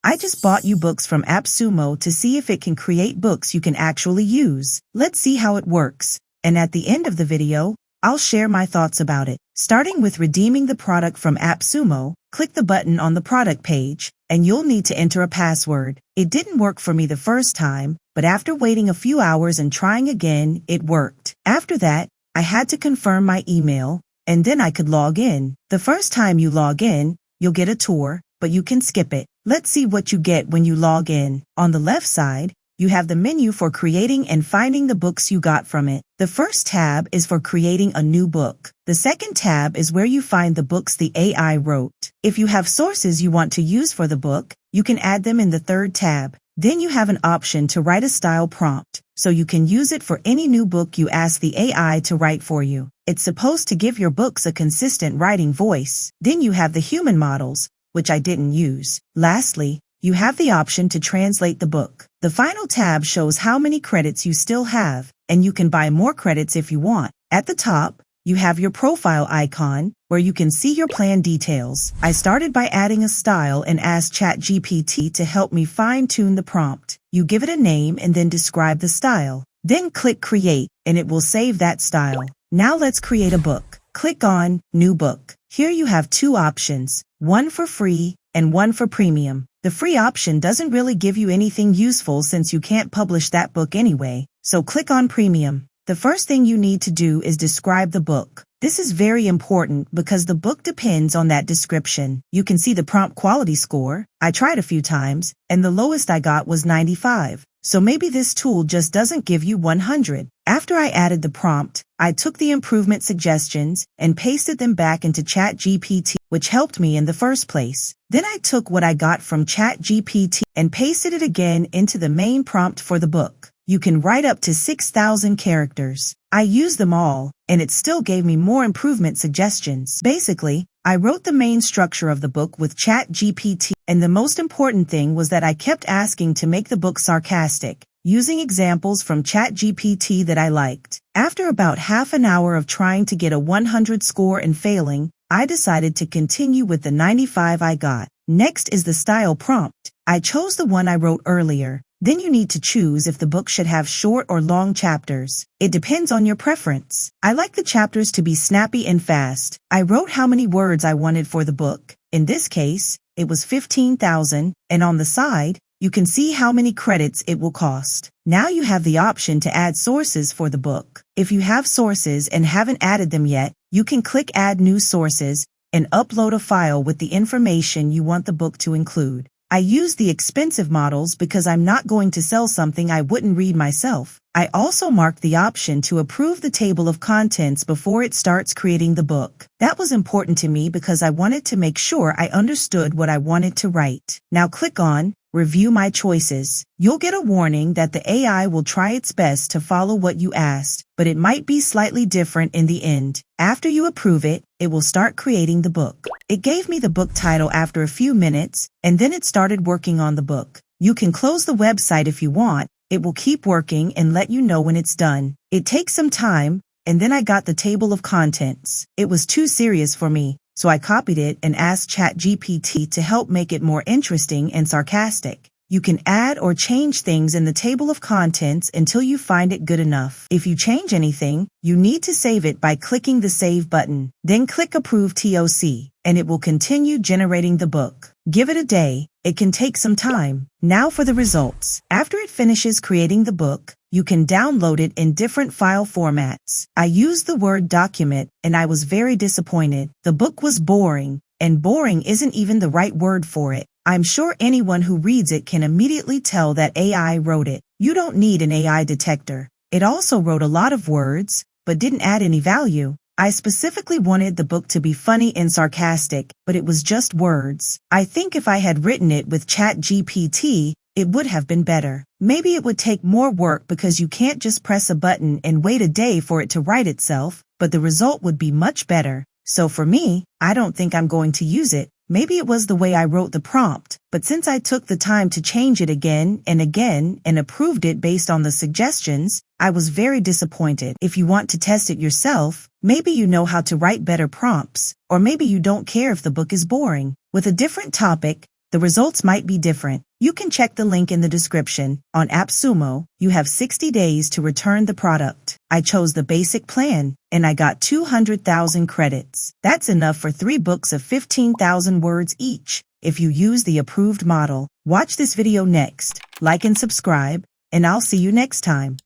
I just bought YouBooks from AppSumo to see if it can create books you can actually use. Let's see how it works. And at the end of the video, I'll share my thoughts about it. Starting with redeeming the product from AppSumo, click the button on the product page, and you'll need to enter a password. It didn't work for me the first time, but after waiting a few hours and trying again, it worked. After that, I had to confirm my email, and then I could log in. The first time you log in, you'll get a tour, but you can skip it. Let's see what you get when you log in. On the left side, you have the menu for creating and finding the books you got from it. The first tab is for creating a new book. The second tab is where you find the books the AI wrote. If you have sources you want to use for the book, you can add them in the third tab. Then you have an option to write a style prompt, so you can use it for any new book you ask the AI to write for you. It's supposed to give your books a consistent writing voice. Then you have the human models, which I didn't use. Lastly, you have the option to translate the book. The final tab shows how many credits you still have, and you can buy more credits if you want. At the top, you have your profile icon, where you can see your plan details. I started by adding a style and asked ChatGPT to help me fine-tune the prompt. You give it a name and then describe the style. Then click Create, and it will save that style. Now let's create a book. Click on New Book. Here you have two options, one for free and one for premium. The free option doesn't really give you anything useful since you can't publish that book anyway, so click on Premium. The first thing you need to do is describe the book. This is very important because the book depends on that description. You can see the prompt quality score. I tried a few times, and the lowest I got was 95. So maybe this tool just doesn't give you 100. After I added the prompt, I took the improvement suggestions and pasted them back into ChatGPT, which helped me in the first place. Then I took what I got from ChatGPT and pasted it again into the main prompt for the book. You can write up to 6,000 characters. I used them all, and it still gave me more improvement suggestions. Basically, I wrote the main structure of the book with ChatGPT, and the most important thing was that I kept asking to make the book sarcastic, using examples from ChatGPT that I liked. After about half an hour of trying to get a 100 score and failing, I decided to continue with the 95 I got. Next is the style prompt. I chose the one I wrote earlier. Then you need to choose if the book should have short or long chapters. It depends on your preference. I like the chapters to be snappy and fast. I wrote how many words I wanted for the book. In this case, it was 15,000, and on the side, you can see how many credits it will cost. Now you have the option to add sources for the book. If you have sources and haven't added them yet, you can click Add New Sources and upload a file with the information you want the book to include. I use the expensive models because I'm not going to sell something I wouldn't read myself. I also marked the option to approve the table of contents before it starts creating the book. That was important to me because I wanted to make sure I understood what I wanted to write. Now click on Review My Choices. You'll get a warning that the AI will try its best to follow what you asked, but it might be slightly different in the end. After you approve it, it will start creating the book. It gave me the book title after a few minutes, and then it started working on the book. You can close the website if you want. It will keep working and let you know when it's done. It takes some time, and then I got the table of contents. It was too serious for me, so I copied it and asked ChatGPT to help make it more interesting and sarcastic. You can add or change things in the table of contents until you find it good enough. If you change anything, you need to save it by clicking the Save button. Then click Approve TOC, and it will continue generating the book. Give it a day. It can take some time. Now for the results. After it finishes creating the book, you can download it in different file formats. I used the Word document, and I was very disappointed. The book was boring, and boring isn't even the right word for it. I'm sure anyone who reads it can immediately tell that AI wrote it. You don't need an AI detector. It also wrote a lot of words, but didn't add any value. I specifically wanted the book to be funny and sarcastic, but it was just words. I think if I had written it with ChatGPT, it would have been better. Maybe it would take more work because you can't just press a button and wait a day for it to write itself, but the result would be much better. So for me, I don't think I'm going to use it. Maybe it was the way I wrote the prompt, but since I took the time to change it again and approved it based on the suggestions, I was very disappointed. If you want to test it yourself, maybe you know how to write better prompts, or maybe you don't care if the book is boring. With a different topic, the results might be different. You can check the link in the description. On AppSumo, you have 60 days to return the product. I chose the basic plan, and I got 200,000 credits. That's enough for 3 books of 15,000 words each. If you use the approved model, watch this video next, like and subscribe, and I'll see you next time.